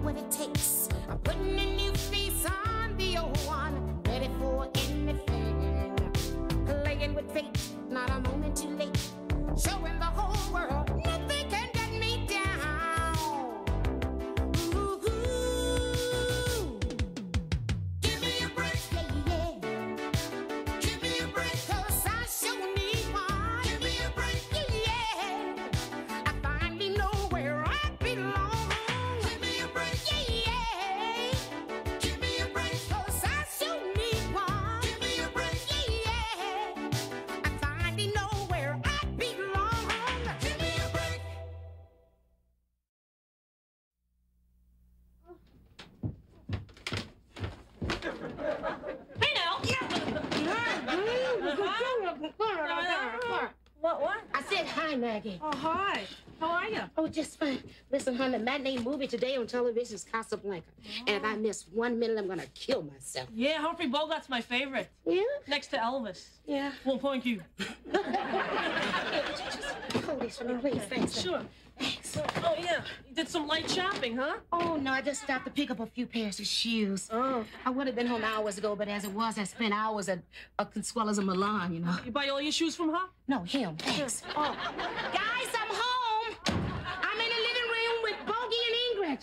what it takes. I'm putting a new face on the old one, ready for anything. Playing with fate, not a moment too late. Showing the whole world nothing can get me down. Ooh, give me a break, yeah, yeah. Give me a break, 'cause I sure need one. Give me a break, yeah. I finally know where I belong. Give me a break, yeah. Give me a break, 'cause I sure need one. Give me a break, yeah. I finally know where I belong. Give me a break. Hey now. What? I said hi, Maggie. Oh, hi. How are you? Oh, just fine. Listen, honey, the matinee movie today on television is Casablanca. And if I miss 1 minute, I'm gonna kill myself. Yeah, Humphrey Bogart's my favorite. Yeah? Next to Elvis. Yeah. Well, thank you. Hold this for me, please. Thanks. Sure. Thanks. Oh, yeah. You did some light shopping, huh? Oh, no, I just stopped to pick up a few pairs of shoes. Oh. I would have been home hours ago, but as it was, I spent hours at Consuela's in Milan, you know. You buy all your shoes from her? No, him. Thanks. Oh. Guys, I'm home. I'm in the living room with Bogey and Ingrid.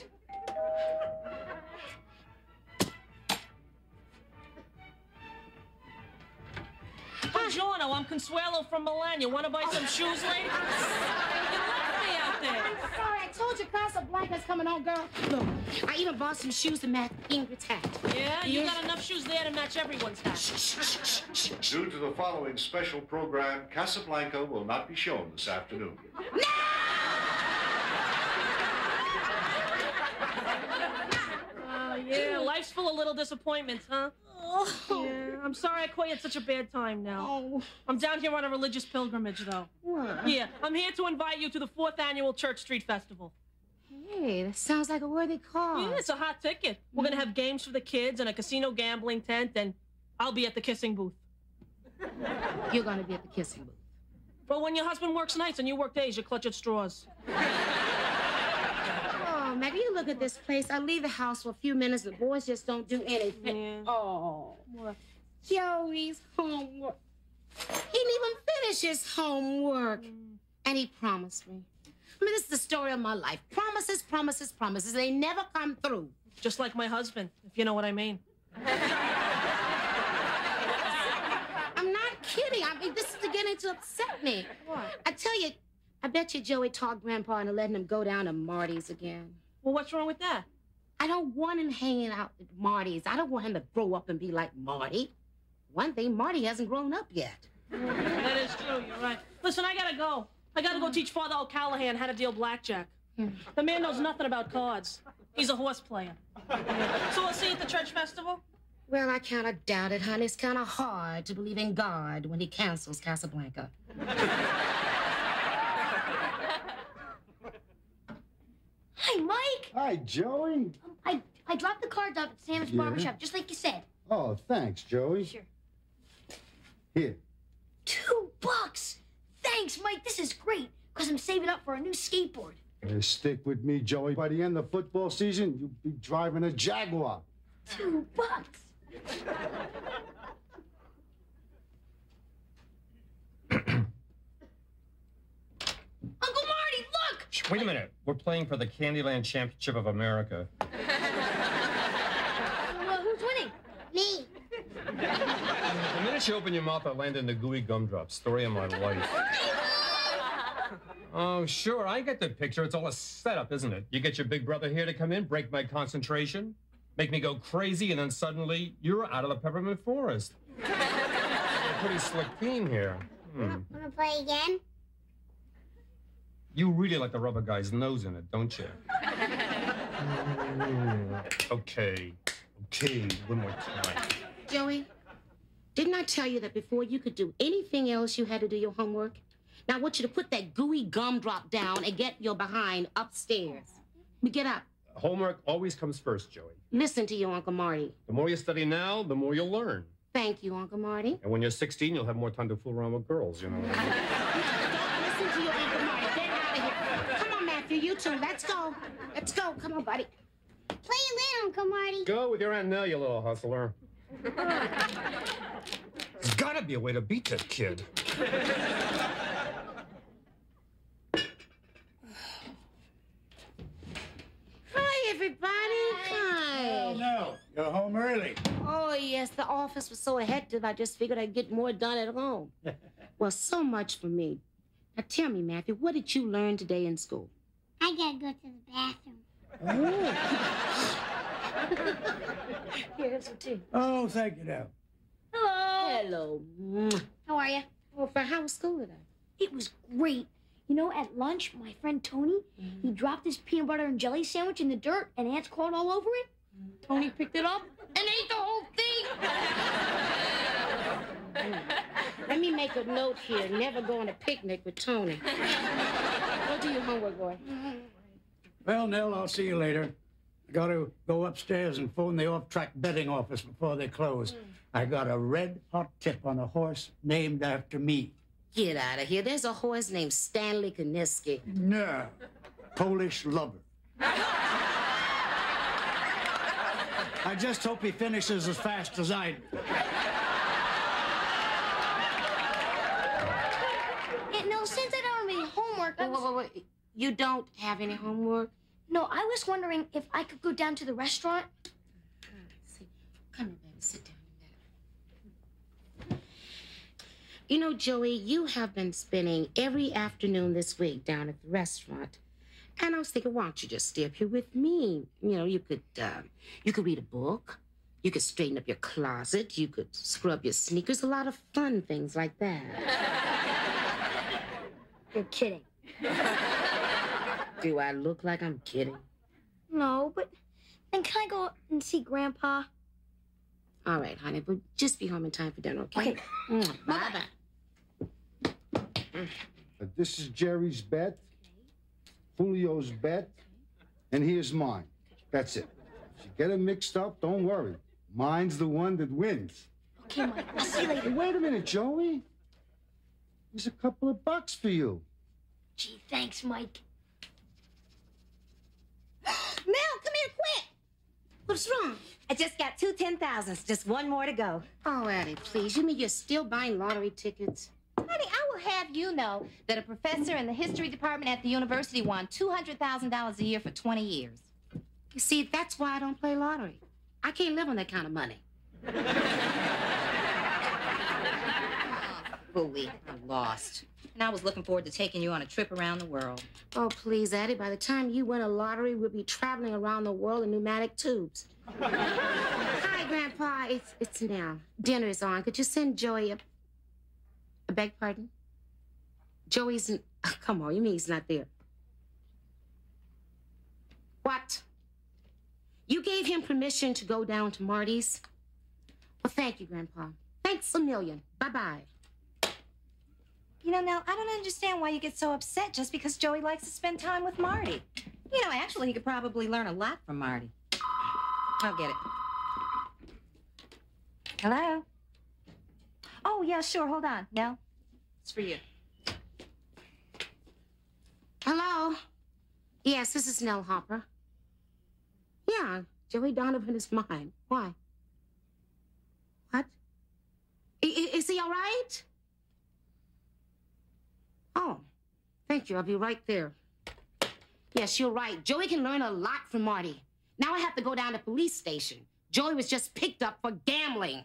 Buongiorno, I'm Consuelo from Milan. You want to buy some shoes, lady? You left me out there. I'm sorry. I told you Casablanca's coming on, girl. Look, I even bought some shoes to match Ingrid's hat. Yeah? You got enough shoes there to match everyone's hat. Due to the following special program, Casablanca will not be shown this afternoon. Yeah, life's full of little disappointments, huh? Yeah, I'm sorry I caught you at such a bad time now. Oh. I'm down here on a religious pilgrimage, though. What? Yeah, I'm here to invite you to the 4th annual Church Street Festival. Hey, that sounds like a worthy cause. Yeah, it's a hot ticket. We're gonna have games for the kids and a casino gambling tent, and I'll be at the kissing booth. You're gonna be at the kissing booth. But when your husband works nights and you work days, you clutch at straws. Oh, Maggie, you look at this place. I leave the house for a few minutes. The boys just don't do anything. Yeah. Oh, What? Joey's homework. He didn't even finish his homework. And he promised me. I mean, this is the story of my life. Promises, promises, promises. They never come through. Just like my husband, if you know what I mean. I'm not kidding. I mean, this is beginning to upset me. What? I tell you, I bet you Joey talked Grandpa into letting him go down to Marty's again. Well, what's wrong with that? I don't want him hanging out at Marty's. I don't want him to grow up and be like Marty. One thing, Marty hasn't grown up yet. That is true, you're right. Listen, I gotta go. I gotta go teach Father O'Callahan how to deal blackjack. The man knows nothing about cards. He's a horse player. So we'll see you at the church festival? Well, I kind of doubt it, honey. It's kind of hard to believe in God when he cancels Casablanca. Hi, Mike. Hi, Joey. I dropped the cards off at Sam's barbershop, just like you said. Oh, thanks, Joey. Sure. Here. $2. Thanks, Mike. This is great, because I'm saving up for a new skateboard. Stick with me, Joey. By the end of football season, you'll be driving a Jaguar. $2. Uncle Marty, look! Shh, wait a minute. We're playing for the Candyland Championship of America. Who's winning? Me. The minute you open your mouth, I land in the gooey gumdrop. Story of my life. Oh, sure. I get the picture. It's all a setup, isn't it? You get your big brother here to come in, break my concentration, make me go crazy, and then suddenly you're out of the peppermint forest. A pretty slick team here. Wanna play again? You really like the rubber guy's nose in it, don't you? Okay. Okay, one more time. Joey, didn't I tell you that before you could do anything else, you had to do your homework? Now, I want you to put that gooey gumdrop down and get your behind upstairs. Get up. Homework always comes first, Joey. Listen to your Uncle Marty. The more you study now, the more you'll learn. Thank you, Uncle Marty. And when you're 16, you'll have more time to fool around with girls, you know. Don't listen to your Uncle Marty. Get out of here. Come on, Matthew, you two. Let's go. Let's go. Come on, buddy. Play you later, Uncle Marty. Go with your Aunt Nell, you little hustler. There's gotta be a way to beat that kid. Hi, everybody. Hi. Oh, no. You're home early. Oh, yes, the office was so hectic, I just figured I'd get more done at home. Well, so much for me. Now, tell me, Matthew, what did you learn today in school? I gotta go to the bathroom. Here, here's some tea. Oh, thank you, now. Hello. How are you? Oh, how was school today? It was great. You know, at lunch, my friend Tony, he dropped his peanut butter and jelly sandwich in the dirt, and ants crawled all over it. Tony picked it up and ate the whole thing. Let me make a note here. Never go on a picnic with Tony. Go do your homework, boy. Well, Nell, I'll see you later. I got to go upstairs and phone the off-track betting office before they close. I got a red-hot tip on a horse named after me. Get out of here. There's a horse named Stanley Koniski. No, Polish lover. I just hope he finishes as fast as I do. Aunt Nell, since I don't have any homework, Wait. You don't have any homework? No, I was wondering if I could go down to the restaurant. See, come here, baby. Sit down a minute. You know, Joey, you have been spending every afternoon this week down at the restaurant. And I was thinking, why don't you just stay up here with me? You know, you could read a book. You could straighten up your closet. You could scrub your sneakers. A lot of fun things like that. You're kidding. Do I look like I'm kidding? No, but then can I go and see Grandpa? All right, honey, but just be home in time for dinner, okay? Okay. Bye-bye. This is Jerry's bet, Julio's bet, and here's mine. That's it. If you get them mixed up, don't worry. Mine's the one that wins. Okay, Mike. I'll see you later. Hey, wait a minute, Joey. There's a couple of bucks for you. Gee, thanks, Mike. Mel, come here quick. What's wrong? I just got 2 10,000s. Just one more to go. Oh, Addie, please. You mean you're still buying lottery tickets? Honey, I will have you know that a professor in the history department at the university won $200,000 a year for 20 years. You see, that's why I don't play lottery. I can't live on that kind of money. Booey, I'm lost. And I was looking forward to taking you on a trip around the world. Oh, please, Addie, by the time you win a lottery, we'll be traveling around the world in pneumatic tubes. Hi, Grandpa. It's Nell. Dinner is on. Could you send Joey I beg pardon? Joey's... Oh, come on, you mean he's not there? What? You gave him permission to go down to Marty's? Well, thank you, Grandpa. Thanks a million. Bye-bye. You know, Nell, I don't understand why you get so upset just because Joey likes to spend time with Marty. You know, actually, he could probably learn a lot from Marty. I'll get it. Hello? Oh, yeah, sure. Hold on. Nell, it's for you. Hello? Yes, this is Nell Hopper. Yeah, Joey Donovan is mine. Why? What? Is he all right? Oh, thank you. I'll be right there. Yes, you're right. Joey can learn a lot from Marty. Now I have to go down to the police station. Joey was just picked up for gambling.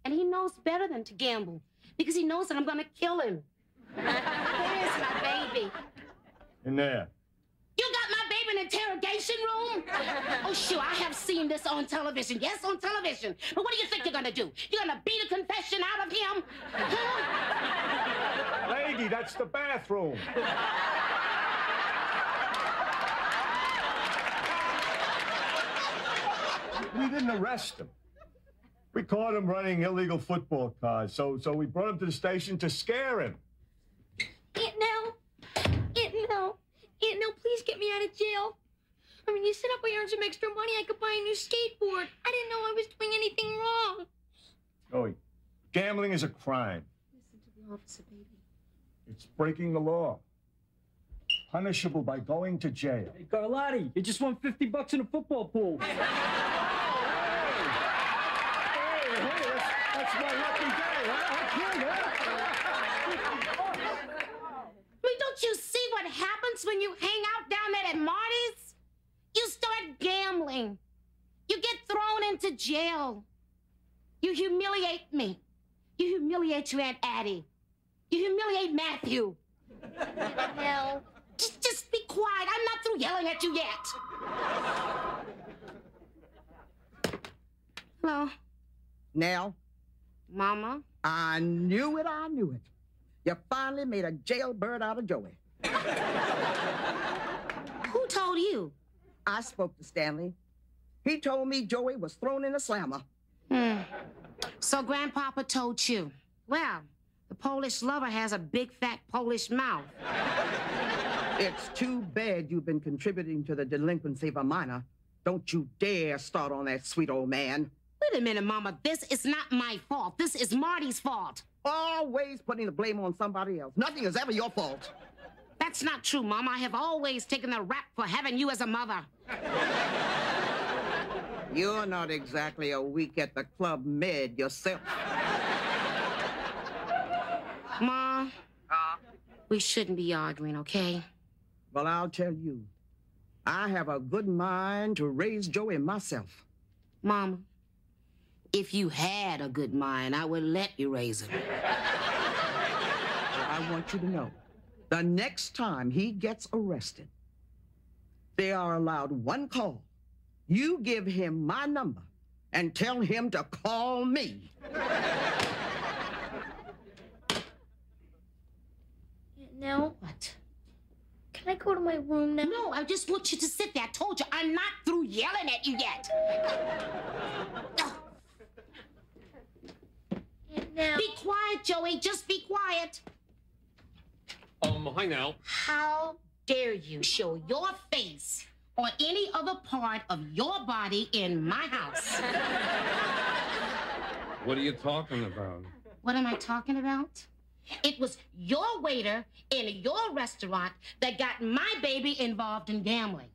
And he knows better than to gamble because he knows that I'm going to kill him. Where's my baby? In there. You got my baby in the interrogation room? Oh, sure, I have seen this on television. Yes, on television. But what do you think you're gonna do? You're gonna beat a confession out of him? Huh? Lady, that's the bathroom. We didn't arrest him. We caught him running illegal football cards, so we brought him to the station to scare him. Aunt Nell, please get me out of jail. I mean, you said if I earned some extra money, I could buy a new skateboard. I didn't know I was doing anything wrong. Oh, gambling is a crime. Listen to the officer, baby. It's breaking the law. Punishable by going to jail. Hey, Carlotti, you just won $50 in a football pool. Hey, that's my lucky day, huh? I mean, don't you see what happens when you hang out down there at Marty's? You start gambling. You get thrown into jail. You humiliate me. You humiliate your Aunt Addie. You humiliate Matthew. Now, Just be quiet. I'm not through yelling at you yet. Hello, Nell, Mama. I knew it, I knew it. You finally made a jailbird out of Joey. Who told you? I spoke to Stanley. He told me Joey was thrown in a slammer. So Grandpapa told you. Well, the Polish lover has a big, fat Polish mouth. It's too bad you've been contributing to the delinquency of a minor. Don't you dare start on that sweet old man. Wait a minute, Mama. This is not my fault. This is Marty's fault. Always putting the blame on somebody else. Nothing is ever your fault. That's not true, Mama. I have always taken the rap for having you as a mother. You're not exactly a week at the Club Med yourself. Ma, we shouldn't be arguing, okay? Well, I'll tell you. I have a good mind to raise Joey myself. Mama, if you had a good mind, I would let you raise him. I want you to know, the next time he gets arrested, they are allowed one call. You give him my number and tell him to call me. now, What? can I go to my room now? No, I just want you to sit there. I told you, I'm not through yelling at you yet. Now, Be quiet, Joey. Just be quiet. Hi now. How dare you show your face or any other part of your body in my house? What are you talking about? What am I talking about? It was your waiter in your restaurant that got my baby involved in gambling.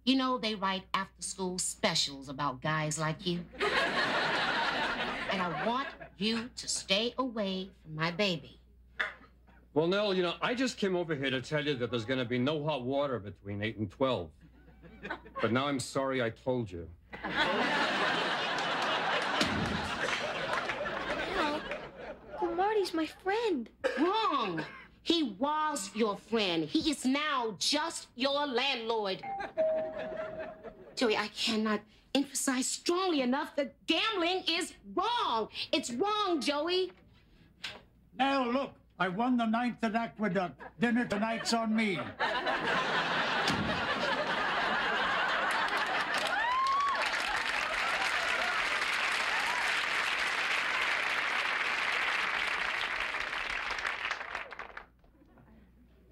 You know, they write after-school specials about guys like you. And I want you to stay away from my baby. Well, Nell, you know, I just came over here to tell you that there's going to be no hot water between 8 and 12. But now I'm sorry I told you. now, Uncle Marty's my friend. Wrong. He was your friend. He is now just your landlord. Joey, I cannot emphasize strongly enough that gambling is wrong. It's wrong, Joey. Now, look, I won the 9th at Aqueduct. Dinner tonight's on me.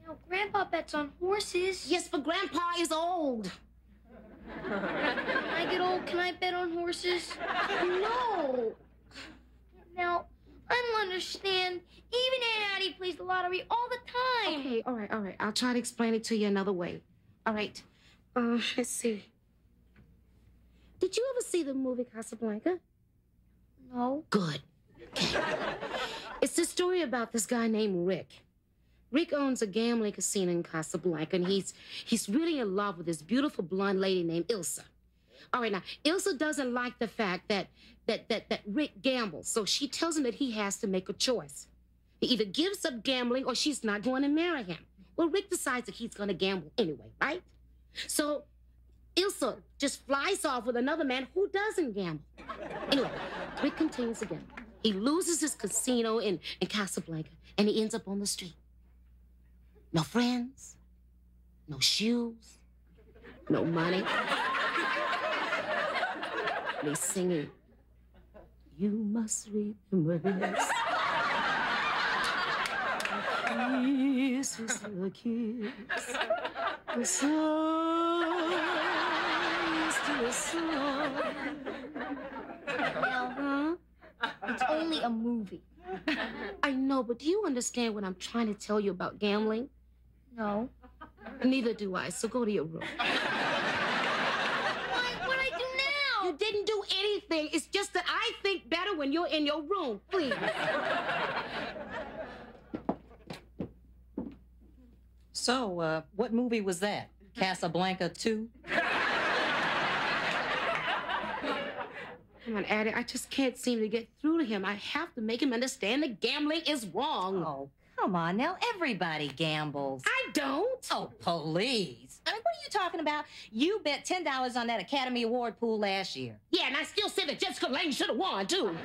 Now, Grandpa bets on horses. Yes, but Grandpa is old. When I get old, can I bet on horses? No. Now, I don't understand. Even Aunt Addie plays the lottery all the time. Okay, all right. I'll try to explain it to you another way. All right. Let's see. Did you ever see the movie Casablanca? No. Good. Okay. It's the story about this guy named Rick. Rick owns a gambling casino in Casablanca, and he's really in love with this beautiful blonde lady named Ilsa. All right, now, Ilsa doesn't like the fact that Rick gambles, so she tells him that he has to make a choice. He either gives up gambling or she's not going to marry him. Well, Rick decides that he's going to gamble anyway, right? So Ilsa just flies off with another man who doesn't gamble. Anyway, Rick continues again. He loses his casino in Casablanca, and he ends up on the street. No friends, no shoes, no money. And he's singing, "You must remember this. Kiss is a kiss. The sun is the sun." Now, it's only a movie. I know, but do you understand what I'm trying to tell you about gambling? No. Neither do I, so go to your room. What'd I do now? You didn't do anything. It's just that I think better when you're in your room. Please. So, what movie was that? Casablanca 2? Come on, Addie, I just can't seem to get through to him. I have to make him understand that gambling is wrong. Oh, come on now. Everybody gambles. I don't. Oh, please. I mean, what are you talking about? You bet $10 on that Academy Award pool last year. Yeah, and I still say that Jessica Lange should have won, too.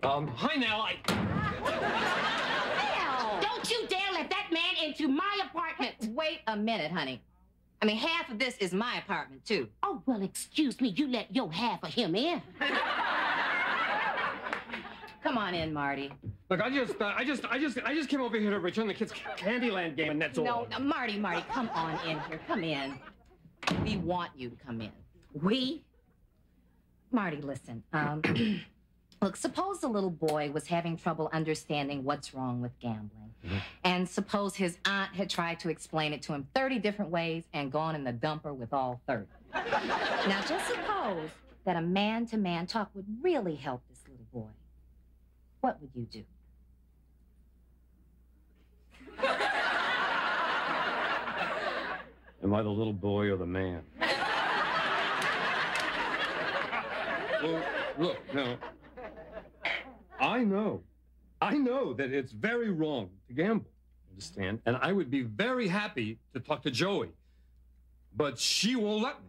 Hi, Nell. Don't you dare let that man into my apartment. Wait a minute, honey. I mean, half of this is my apartment, too. Oh, well, excuse me. You let your half of him in. Come on in, Marty. Look, I just came over here to return the kids' Candyland game, and that's all. No, Marty, come on in here. Come in. We want you to come in. We? Marty, listen. Look, suppose the little boy was having trouble understanding what's wrong with gambling. And suppose his aunt had tried to explain it to him 30 different ways and gone in the dumper with all 30. Now, just suppose that a man-to-man talk would really help this little boy. What would you do? Am I the little boy or the man? Well, look, now, I know that it's very wrong to gamble, understand? And I would be very happy to talk to Joey, but she won't let me.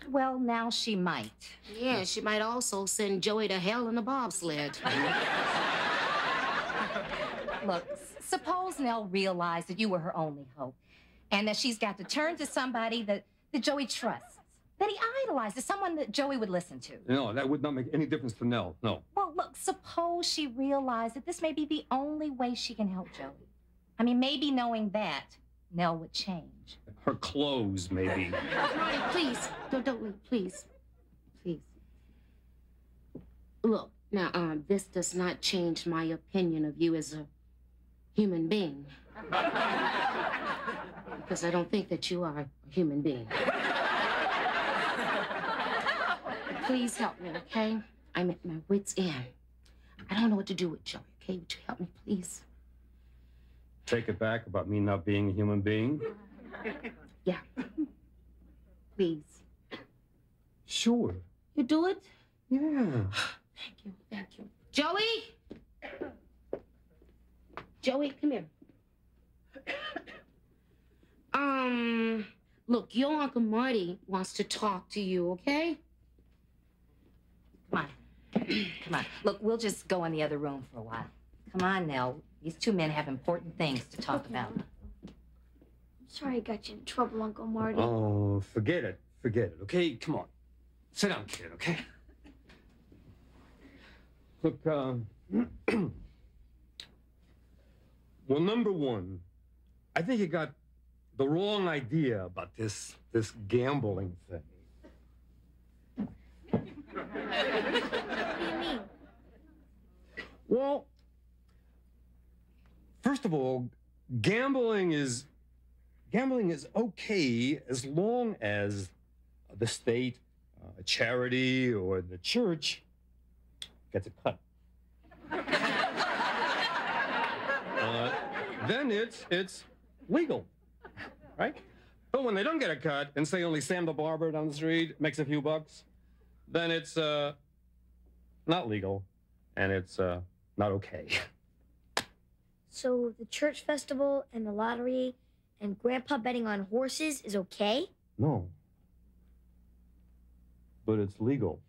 Well, now she might. Yeah, she might also send Joey to hell in a bobsled. Look, suppose Nell realized that you were her only hope, and that she's got to turn to somebody that Joey trusts, that he idolizes, someone that Joey would listen to. No, that would not make any difference to Nell, no. Well, look, suppose she realized that this may be the only way she can help Joey. I mean, maybe knowing that, Nell would change. Her clothes, maybe. Marty, please. Don't leave, please. Please. Look, now, this does not change my opinion of you as a human being. Because I don't think that you are a human being. Please help me, okay? I'm at my wit's end. I don't know what to do with Joey, okay? Would you help me, please? Take it back about me not being a human being? Yeah. Please. Sure. You do it? Yeah. Thank you. Joey? Joey, come here. Look, your Uncle Marty wants to talk to you, okay? Come on. Come on. Look, we'll just go in the other room for a while. Come on, Nell. These two men have important things to talk about. Sorry I got you in trouble, Uncle Marty. Oh, forget it. Forget it, okay? Come on. Sit down, kid, okay? Look, well, number one, I think you got the wrong idea about this gambling thing. What do you mean? Well, first of all, gambling is okay as long as the state, a charity, or the church gets a cut. Then it's legal, right? But when they don't get a cut and say only Sam the barber down the street makes a few bucks, then it's not legal and it's not okay. So the church festival and the lottery and Grandpa betting on horses is okay? No. But it's legal.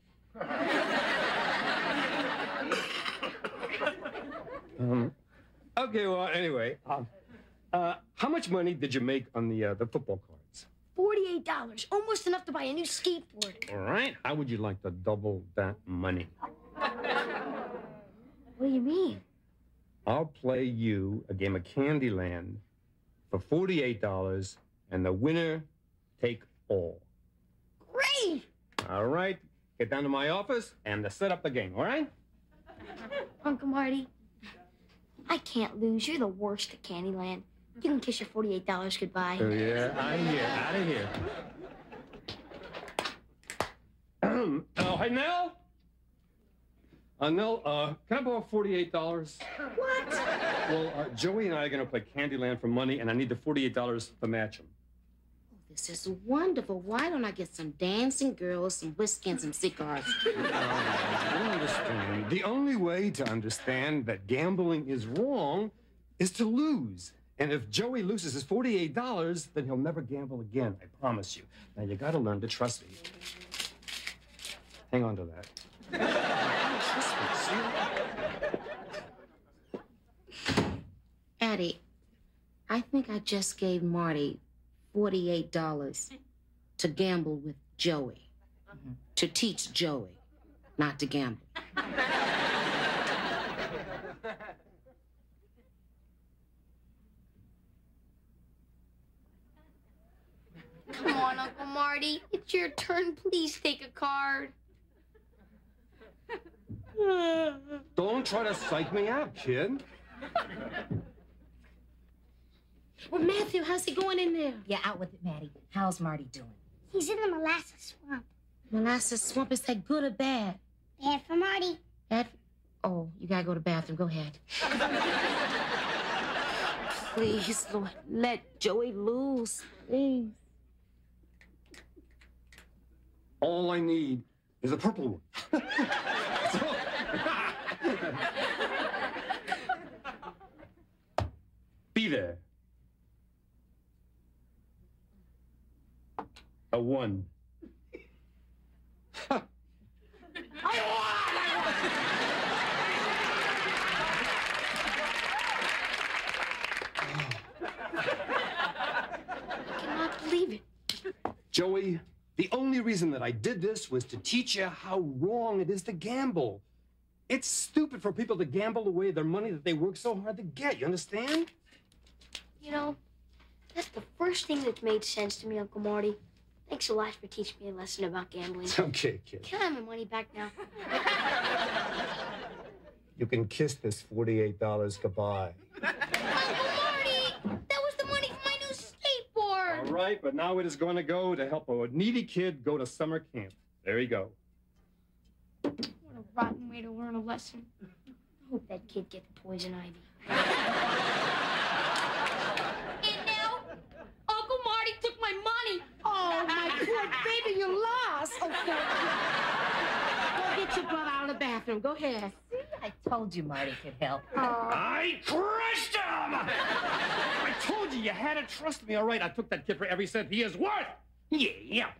Okay, well, anyway, how much money did you make on the football cards? $48, almost enough to buy a new skateboard. All right, how would you like to double that money? What do you mean? I'll play you a game of Candyland for $48, and the winner take all. Great! All right, get down to my office and set up the game, all right? Uncle Marty, I can't lose. You're the worst at Candyland. You can kiss your $48 goodbye. Oh, yeah, out of here. Oh, hey, Nell? Nell, can I borrow $48? What? Well, Joey and I are going to play Candyland for money, and I need the $48 to match him. This is wonderful. Why don't I get some dancing girls, some whiskey, and some cigars? You don't understand. The only way to understand that gambling is wrong is to lose. And if Joey loses his $48, then he'll never gamble again, I promise you. Now, you got to learn to trust me. Hang on to that. Trust me, see? Addie, I think I just gave Marty $48 to gamble with Joey. To teach Joey not to gamble. Come on, Uncle Marty. It's your turn. Please take a card. Don't try to psych me out, kid. Well, Matthew, how's he going in there? Yeah, out with it, Maddie. How's Marty doing? He's in the molasses swamp. Molasses swamp, is that good or bad? Bad for Marty. Bad? Oh, you gotta go to the bathroom. Go ahead. Please, Lord, let Joey lose. Please. All I need is a purple one. Be there. A 1. I cannot believe it. Joey, the only reason that I did this was to teach you how wrong it is to gamble. It's stupid for people to gamble away their money that they work so hard to get. You understand? You know, that's the first thing that made sense to me, Uncle Marty. Thanks a lot for teaching me a lesson about gambling. It's okay, kid. Can I have my money back now? You can kiss this $48 goodbye. Uncle Marty! That was the money for my new skateboard! All right, but now it is going to go to help a needy kid go to summer camp. There you go. What a rotten way to learn a lesson. I hope that kid gets poison ivy. And now, Uncle Marty took my money. Oh, my poor baby, you lost. Okay. Go get your brother out of the bathroom. Go ahead. See, I told you Marty could help. I crushed him! I told you had to trust me. All right, I took that kid for every cent he is worth. Yeah.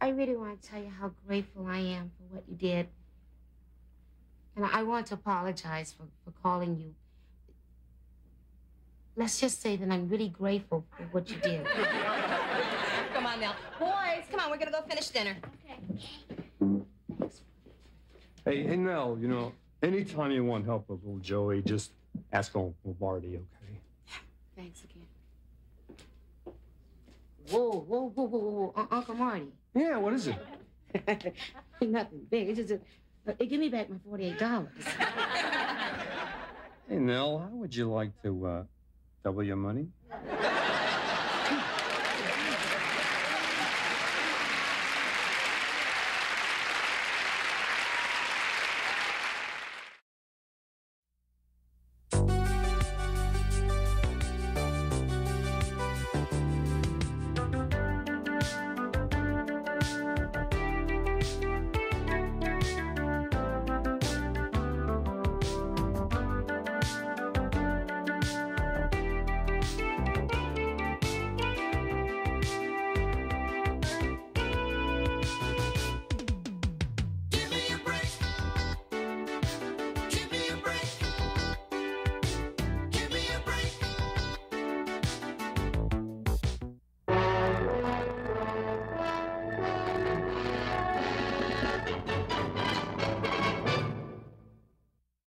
I really want to tell you how grateful I am for what you did. And I want to apologize for calling you. Let's just say that I'm really grateful for what you did. Come on now. Boys, come on, we're gonna go finish dinner. Hey, Nell, you know, anytime you want help with little Joey, just ask Uncle Marty, okay? Thanks again. Whoa. Uncle Marty. Yeah, what is it? Nothing big. It's just give me back my $48. Hey, Nell, how would you like to double your money?